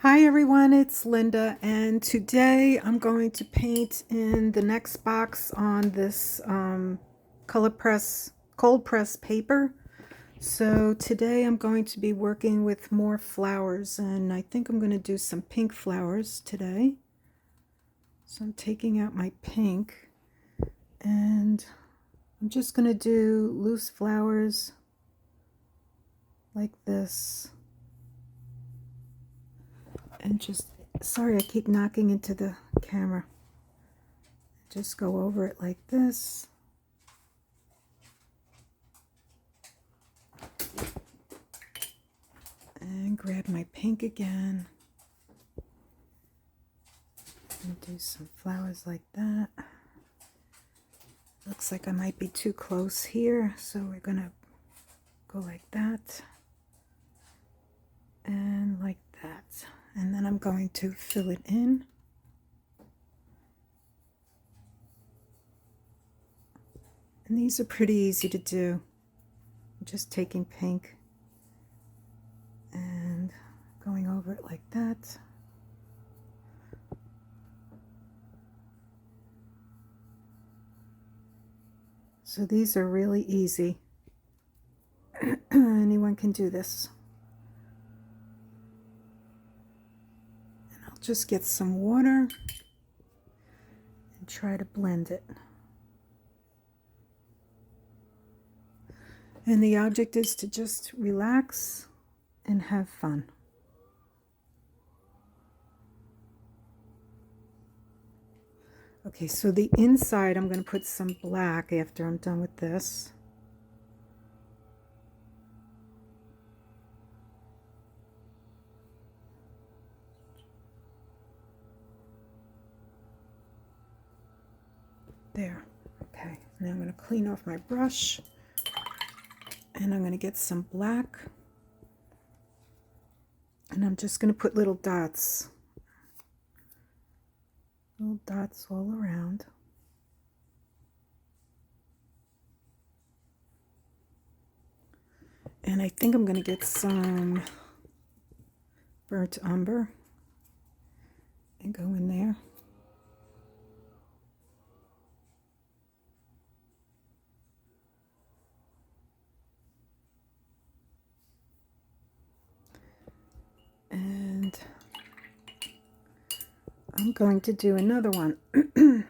Hi everyone, it's Linda, and today I'm going to paint in the next box on this cold press paper. So today I'm going to be working with more flowers, and I think I'm going to do some pink flowers today. So I'm taking out my pink, and I'm just going to do loose flowers like this. And just, sorry, I keep knocking into the camera. Just go over it like this. And grab my pink again. And do some flowers like that. Looks like I might be too close here, so we're gonna go like that. And like that. And then I'm going to fill it in. And these are pretty easy to do. I'm just taking pink and going over it like that. So these are really easy. Anyone can do this. And I'll just get some water and try to blend it. And the object is to just relax and have fun. Okay, so the inside I'm going to put some black after I'm done with this. There. Okay, now I'm going to clean off my brush. And I'm going to get some black. And I'm just going to put little dots. Little dots all around. And I think I'm going to get some burnt umber and go in there. And I'm going to do another one. And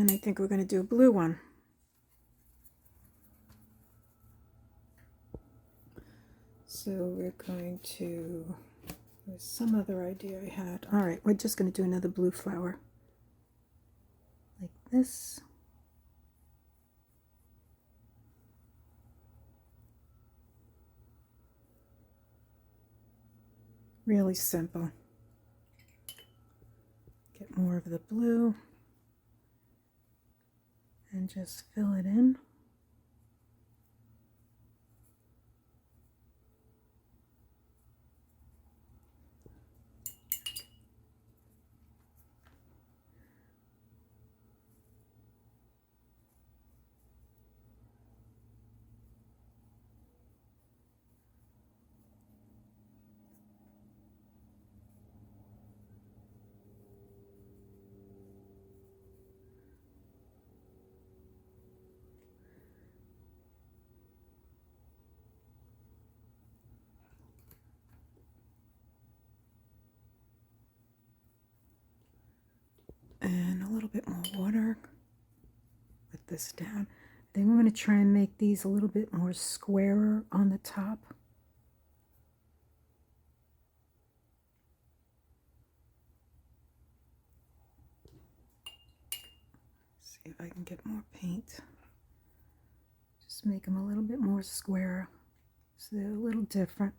I think we're going to do a blue one. So we're going to, there's some other idea I had. All right, we're just going to do another blue flower. Like this. Really simple. Get more of the blue. And just fill it in. And a little bit more water. Put this down. Then we're going to try and make these a little bit more squarer on the top. See if I can get more paint. Just make them a little bit more squarer so they're a little different.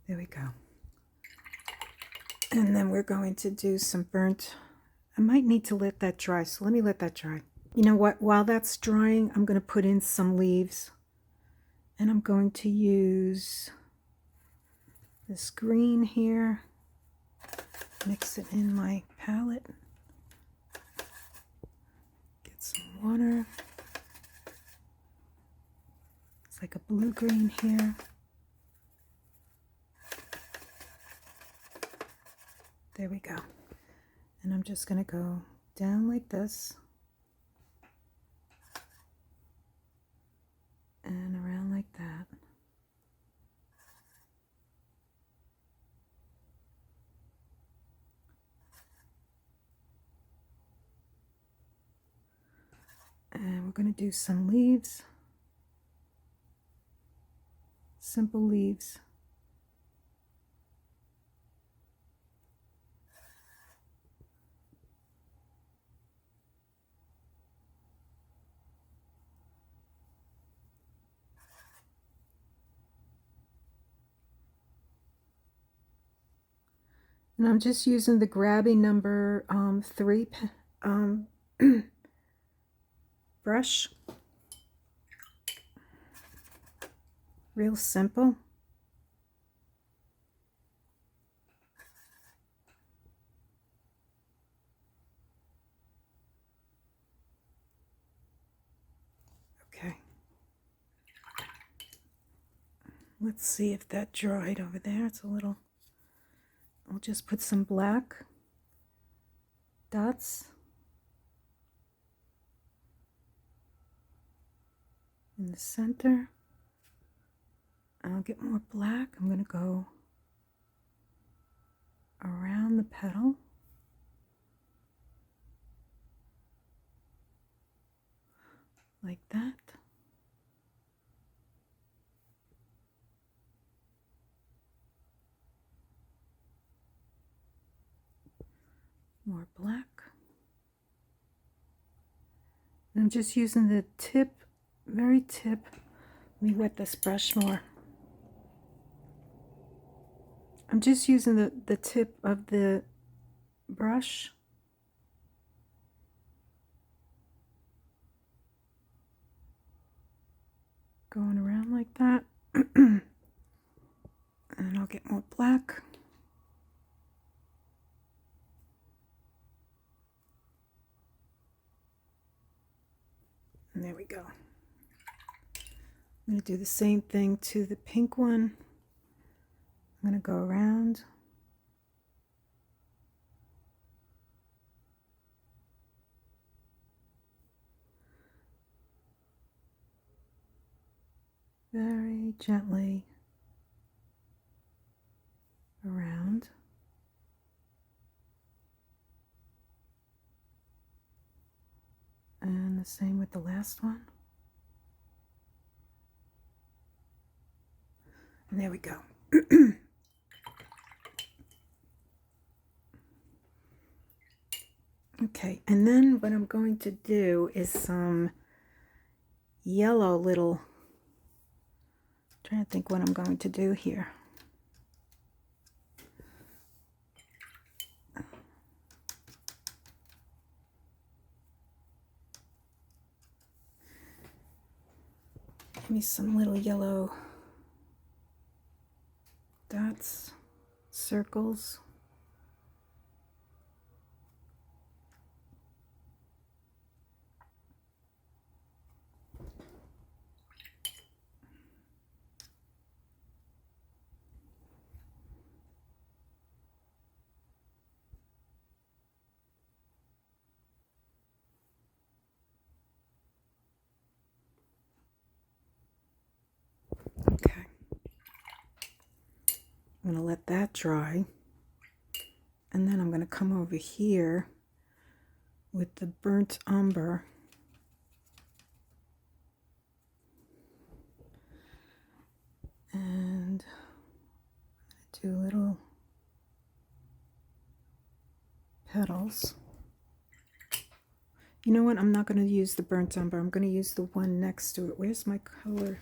There we go. And then we're going to do some burnt. I might need to let that dry, so let me let that dry. You know what? While that's drying, I'm going to put in some leaves. And I'm going to use this green here. Mix it in my palette. water. It's like a blue-green here. There we go. And I'm just going to go down like this and around like that. And we're going to do some leaves, simple leaves. And I'm just using the Grabby number 3 brush. Real simple. Okay. Let's see if that dried over there. It's a little... I'll just put some black dots in the center. I'll get more black. I'm going to go around the petal. Like that. More black. And I'm just using the tip, very tip. Let me wet this brush more. I'm just using the tip of the brush. Going around like that. And I'll get more black. And there we go. I'm going to do the same thing to the pink one. I'm going to go around. Very gently around. And the same with the last one. And there we go. Okay, and then what I'm going to do is some yellow little... I'm trying to think what I'm going to do here. Give me some little yellow dots, circles. Okay. I'm going to let that dry. And then I'm going to come over here with the burnt umber. And do little petals. You know what? I'm not going to use the burnt umber. I'm going to use the one next to it. Where's my color?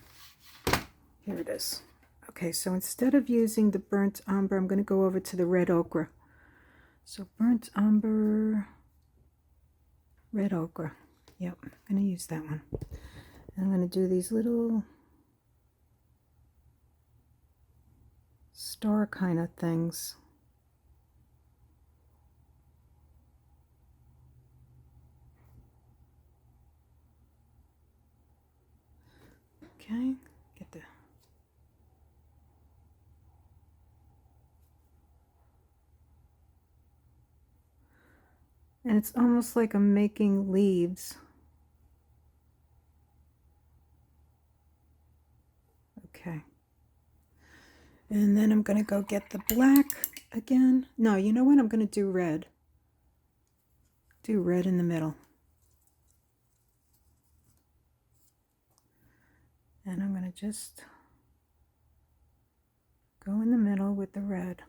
Here it is. Okay, so instead of using the burnt umber, I'm going to go over to the red ochre. So burnt umber, red ochre. Yep, I'm going to use that one. And I'm going to do these little star kind of things. Okay, get the and it's almost like I'm making leaves. Okay. And then I'm going to go get the black again. No, you know what? I'm going to do red. Do red in the middle. And I'm going to just go in the middle with the red.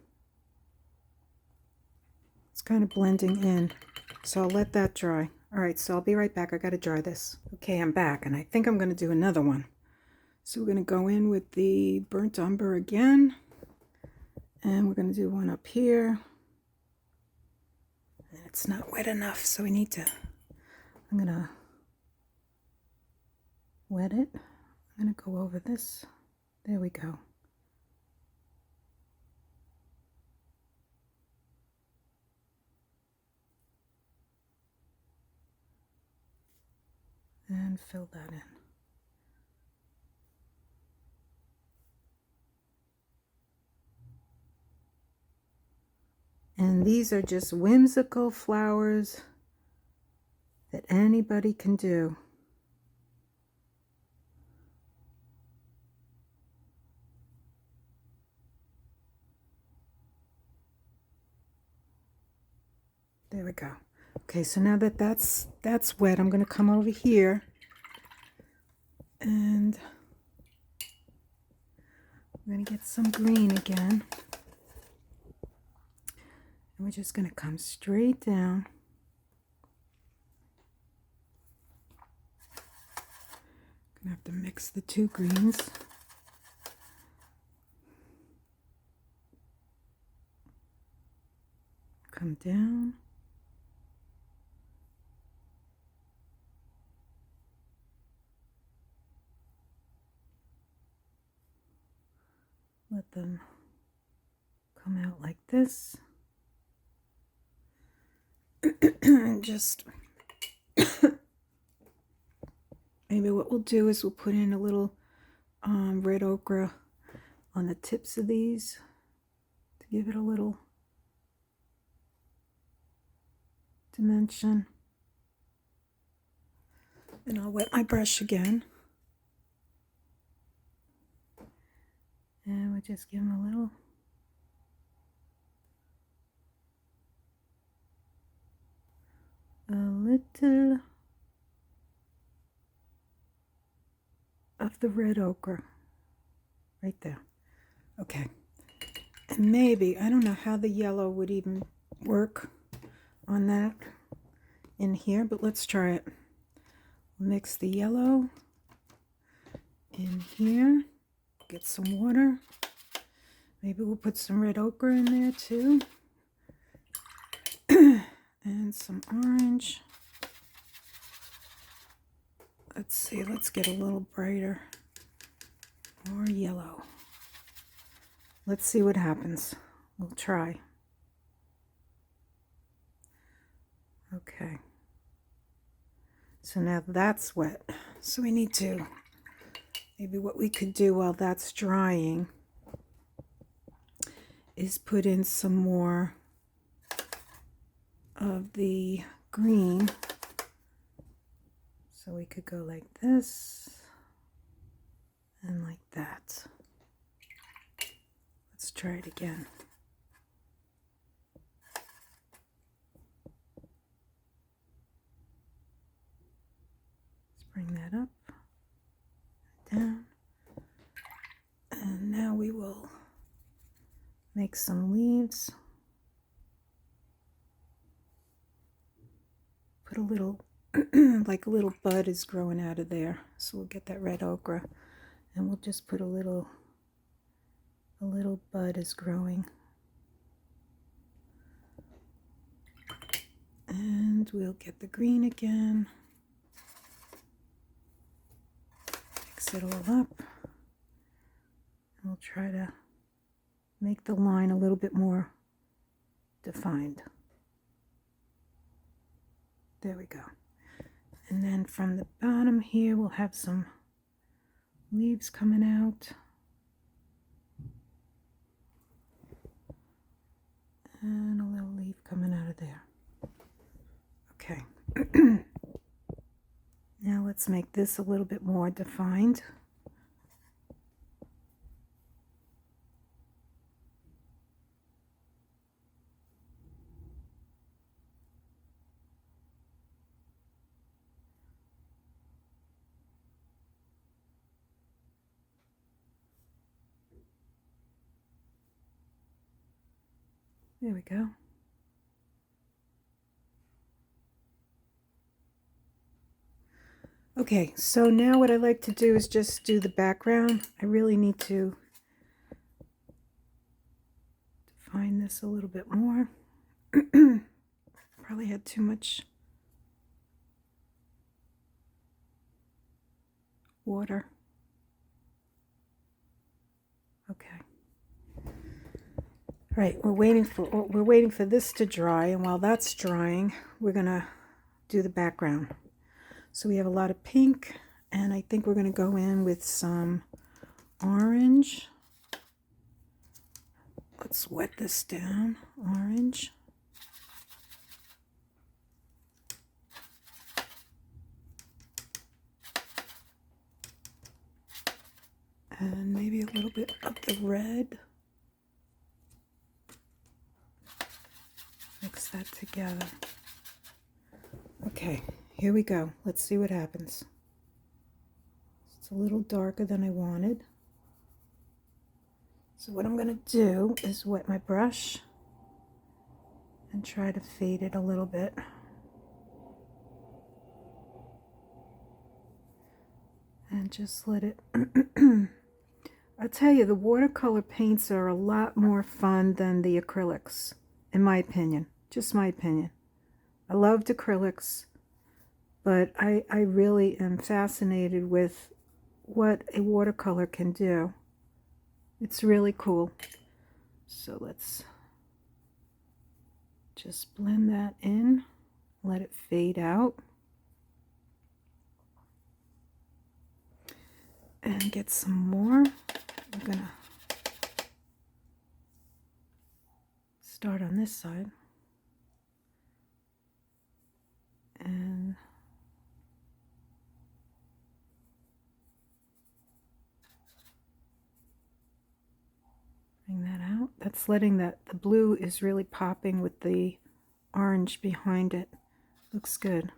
It's kind of blending in, so I'll let that dry. All right, so I'll be right back. I got to dry this. Okay, I'm back, and I think I'm going to do another one. So we're going to go in with the burnt umber again, and we're going to do one up here. And it's not wet enough, so we need to, I'm going to wet it. I'm going to go over this. There we go. And fill that in. And these are just whimsical flowers that anybody can do. There we go. Okay, so now that that's wet, I'm going to come over here and I'm going to get some green again. And we're just going to come straight down. I'm going to have to mix the two greens. Come down. Let them come out like this. And just maybe what we'll do is we'll put in a little red ochre on the tips of these to give it a little dimension. And I'll wet my brush again. And we'll just give them a little of the red ochre right there. Okay, and maybe, I don't know how the yellow would even work on that in here, but let's try it. Mix the yellow in here, get some water. Maybe we'll put some red ochre in there too. And some orange. Let's see, let's get a little brighter. More yellow. Let's see what happens. We'll try. Okay. So now that's wet. So we need to, maybe what we could do while that's drying is put in some more of the green. So we could go like this and like that. Let's try it again. Let's bring that up, down, and now we will make some leaves. Put a little, like a little bud is growing out of there. So we'll get that red ochre and we'll just put a little bud is growing. And we'll get the green again. Mix it all up. And we'll try to make the line a little bit more defined. There we go. And then from the bottom here, we'll have some leaves coming out. And a little leaf coming out of there. Okay. Now let's make this a little bit more defined. There we go. Okay, so now what I like to do is just do the background. I really need to define this a little bit more. Probably had too much water. Okay. All right, we're waiting for this to dry, and while that's drying, we're gonna do the background. So we have a lot of pink, and I think we're gonna go in with some orange. Let's wet this down. Orange. And maybe a little bit of the red. Mix that together. Okay, here we go. Let's see what happens. It's a little darker than I wanted. So what I'm going to do is wet my brush and try to fade it a little bit. And just let it... I'll tell you, the watercolor paints are a lot more fun than the acrylics, in my opinion. Just my opinion. I loved acrylics, but I really am fascinated with what a watercolor can do. It's really cool. So let's just blend that in, let it fade out, and get some more. I'm gonna start on this side and bring that out. That's letting the blue is really popping with the orange behind it. Looks good.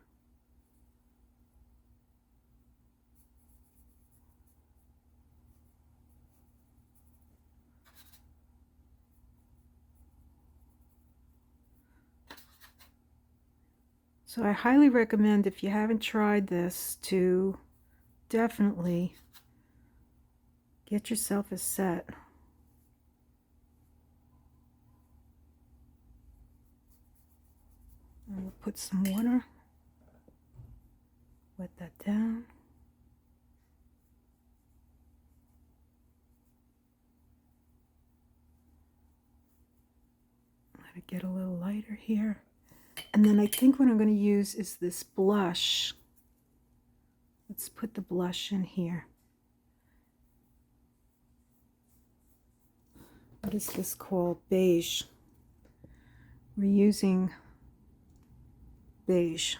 So I highly recommend, if you haven't tried this, to definitely get yourself a set. And we'll put some water, wet that down. Let it get a little lighter here. And then I think what I'm going to use is this blush. Let's put the blush in here. What is this called? Beige. We're using beige.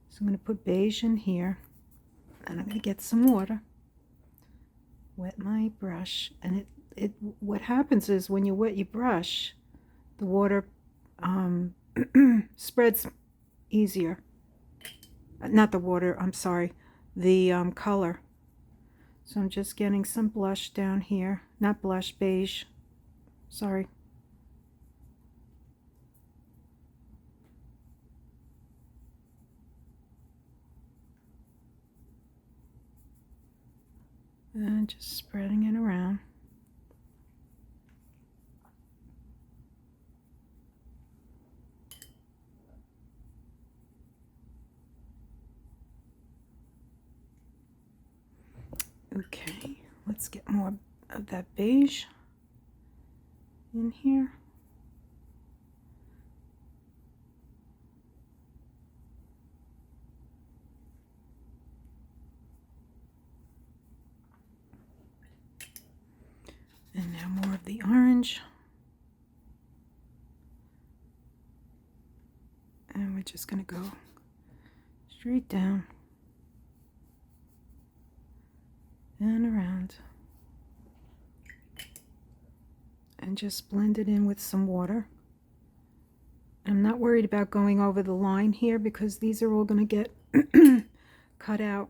So I'm going to put beige in here, and I'm going to get some water, wet my brush, and what happens is when you wet your brush, the water spreads easier. Not the water, I'm sorry, the color. So I'm just getting some blush down here. Not blush, beige. Sorry. And just spreading it around. Okay, let's get more of that beige in here. orange. And we're just going to go straight down and around. And just blend it in with some water. I'm not worried about going over the line here because these are all going to get cut out.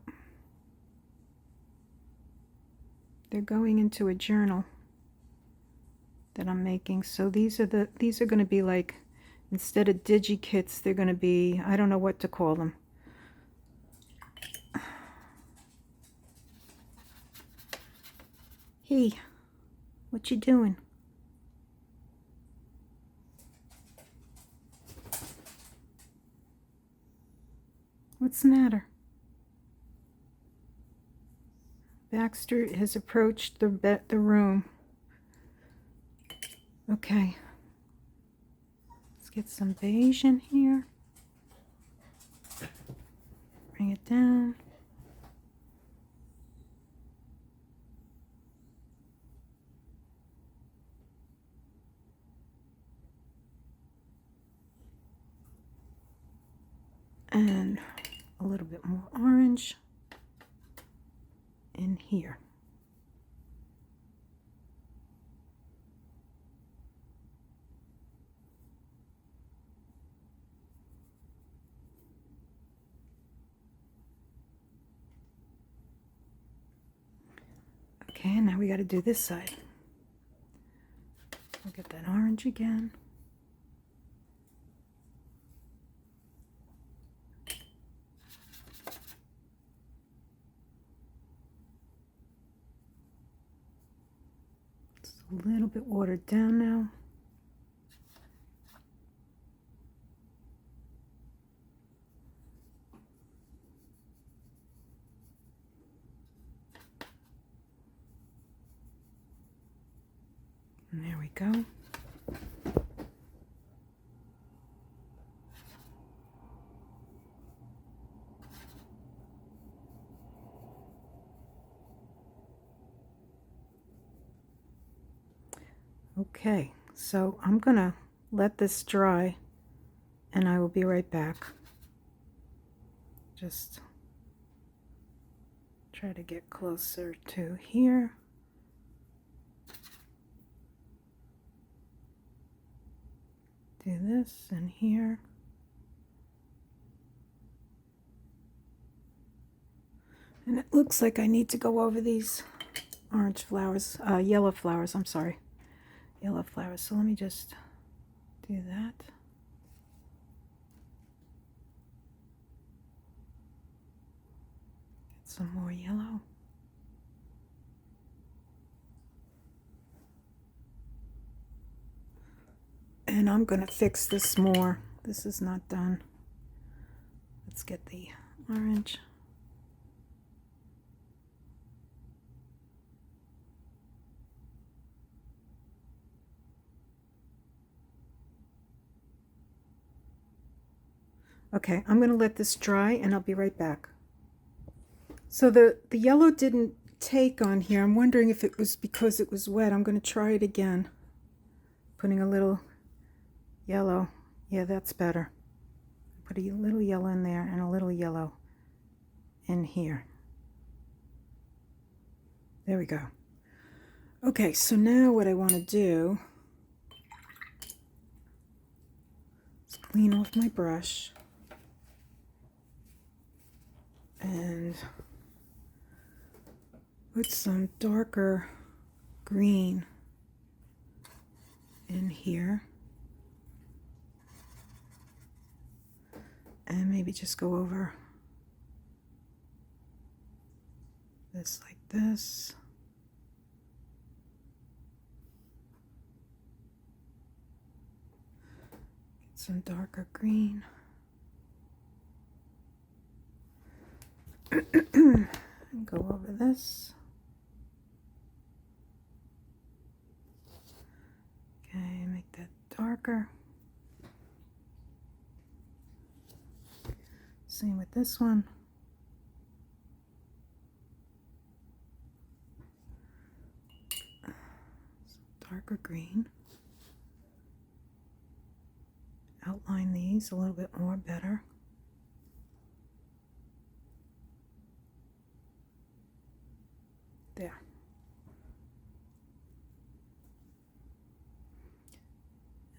They're going into a journal that I'm making. So these are going to be like, instead of digi-kits, they're going to be, I don't know what to call them. Hey, what you doing? What's the matter? Baxter has approached the room. Okay. Let's get some beige in here. Bring it down. And a little bit more orange in here. Okay, now we got to do this side. We'll get that orange again. It's a little bit watered down now. And there we go. Okay, so I'm gonna let this dry and I will be right back. Just try to get closer to here. Do this and here. And it looks like I need to go over these orange flowers, yellow flowers, I'm sorry. Yellow flowers. So let me just do that. Get some more yellow. And I'm going to fix this more. This is not done. Let's get the orange. Okay, I'm going to let this dry and I'll be right back. So the yellow didn't take on here. I'm wondering if it was because it was wet. I'm going to try it again. Putting a little yellow. Yeah, that's better. Put a little yellow in there and a little yellow in here. There we go. Okay, so now what I want to do is clean off my brush and put some darker green in here. And maybe just go over this like this. Get some darker green. And go over this. Okay, make that darker. Same with this one. Some dark darker green. Outline these a little bit more better. There.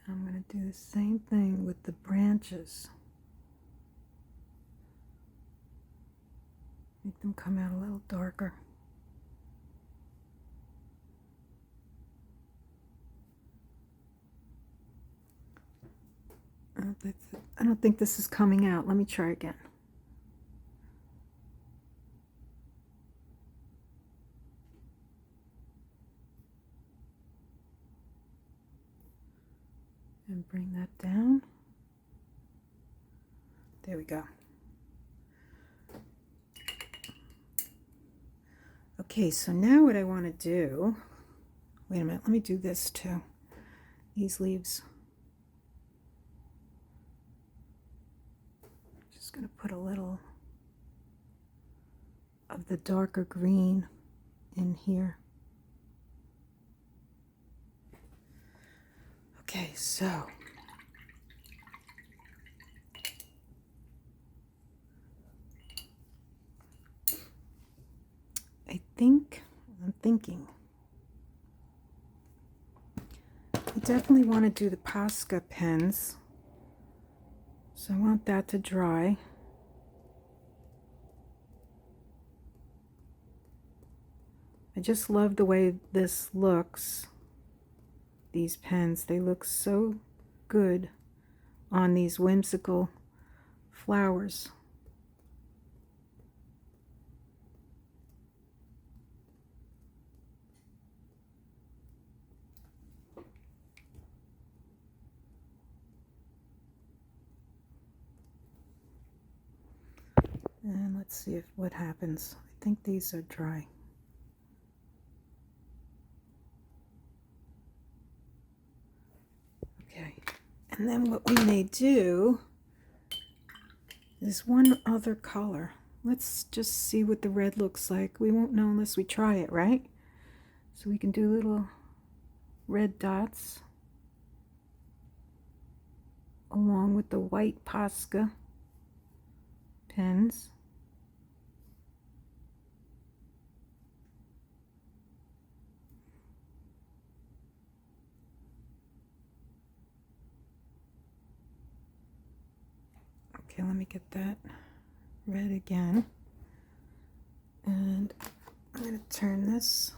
I'm going to do the same thing with the branches. Make them come out a little darker. I don't think this is coming out. Let me try again. And bring that down. There we go. Okay, so now what I want to do, wait a minute, let me do this too. These leaves. Just going to put a little of the darker green in here. Okay, so I'm thinking I definitely want to do the Posca pens, so I want that to dry. I just love the way this looks. These pens, they look so good on these whimsical flowers. And let's see what happens. I think these are dry. Okay, and then what we may do is one other color. Let's just see what the red looks like. We won't know unless we try it, right? So we can do little red dots along with the white Posca pens. Okay, let me get that red again. And I'm going to turn this.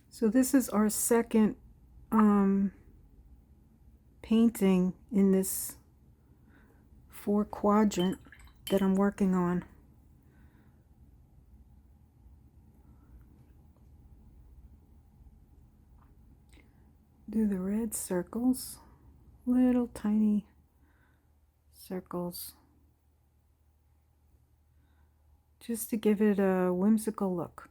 So this is our second painting in this 4-quadrant that I'm working on. Do the red circles, little tiny circles, just to give it a whimsical look.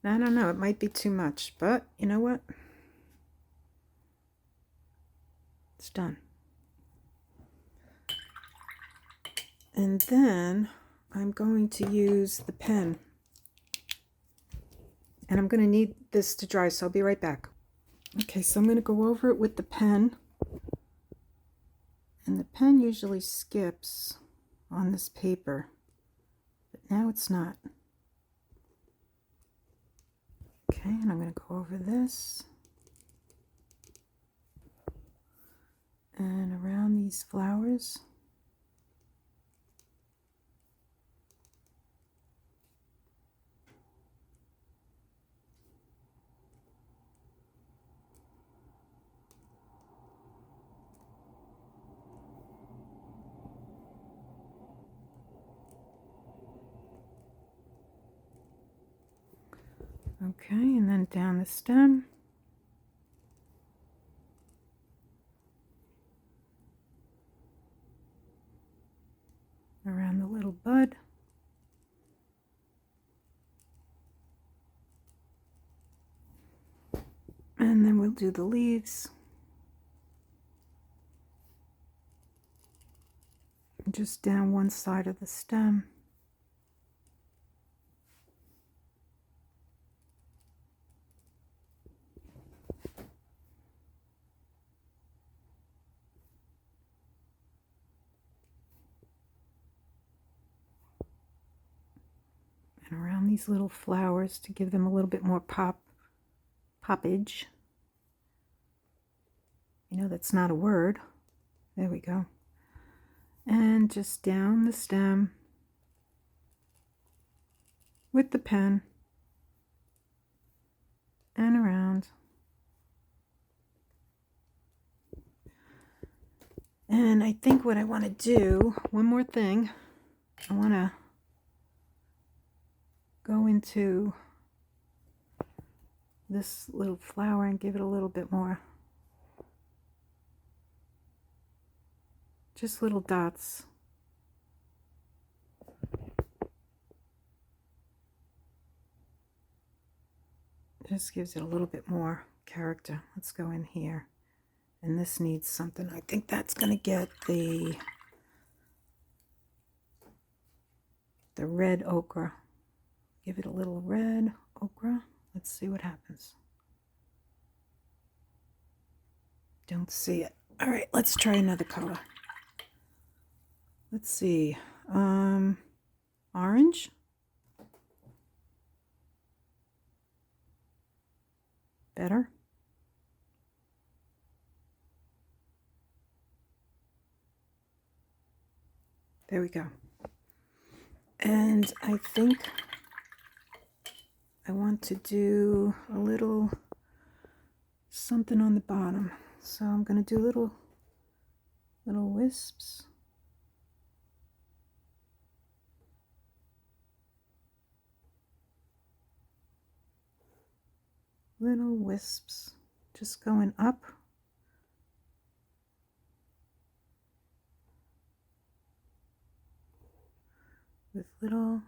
I don't know, it might be too much, but you know what? It's done. And then I'm going to use the pen. And I'm going to need this to dry, so I'll be right back. Okay, so I'm going to go over it with the pen. And the pen usually skips on this paper, but now it's not. Okay, and I'm going to go over this and around these flowers. Okay, and then down the stem. Around the little bud. And then we'll do the leaves. Just down one side of the stem. And around these little flowers to give them a little bit more poppage. You know, that's not a word. There we go. And just down the stem with the pen and around. And I think what I want to do, one more thing, I want to go into this little flower and give it a little bit more. Just little dots. Just gives it a little bit more character. Let's go in here. And this needs something. I think that's going to get the red ochre. Give it a little red ochre. Let's see what happens. Don't see it. All right, let's try another color. Let's see. Orange. Better. There we go. And I think I want to do a little something on the bottom. So I'm going to do little wisps. Little wisps just going up. With little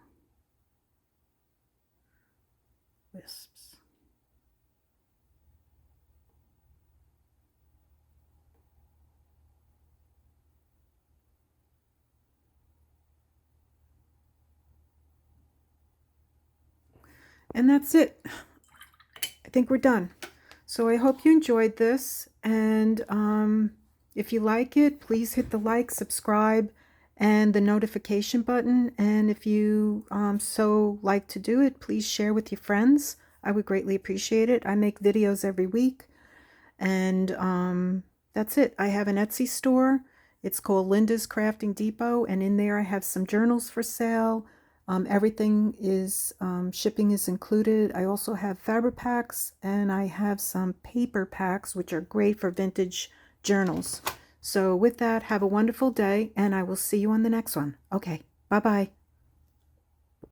wisps. And that's it. I think we're done. So I hope you enjoyed this, and if you like it, please hit the like, subscribe, and the notification button. And if you so like to do it, please share with your friends. I would greatly appreciate it. I make videos every week, and that's it. I have an Etsy store. It's called Linda's Crafting Depot, and in there I have some journals for sale. Everything is, shipping is included. I also have fabric packs, and I have some paper packs, which are great for vintage journals. So with that, have a wonderful day, and I will see you on the next one. Okay, bye-bye.